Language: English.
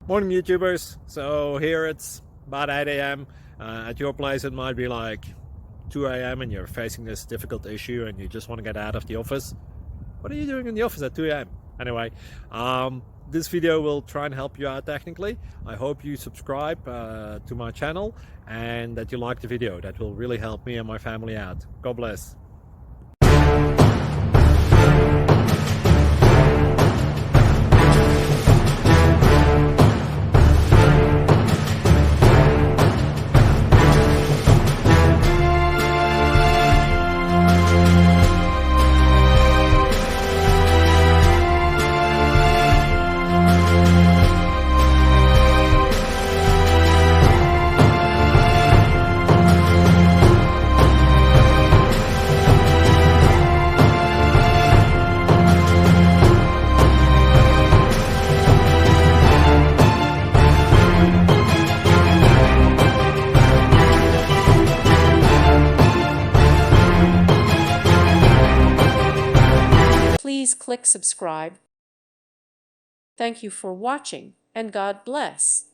Morning YouTubers. So here it's about 8 a.m. At your place it might be like 2 a.m. and you're facing this difficult issue and you just want to get out of the office. What are you doing in the office at 2 a.m.? Anyway, this video will try and help you out technically. I hope you subscribe to my channel and that you like the video. That will really help me and my family out. God bless. Please click subscribe. Thank you for watching, and God bless.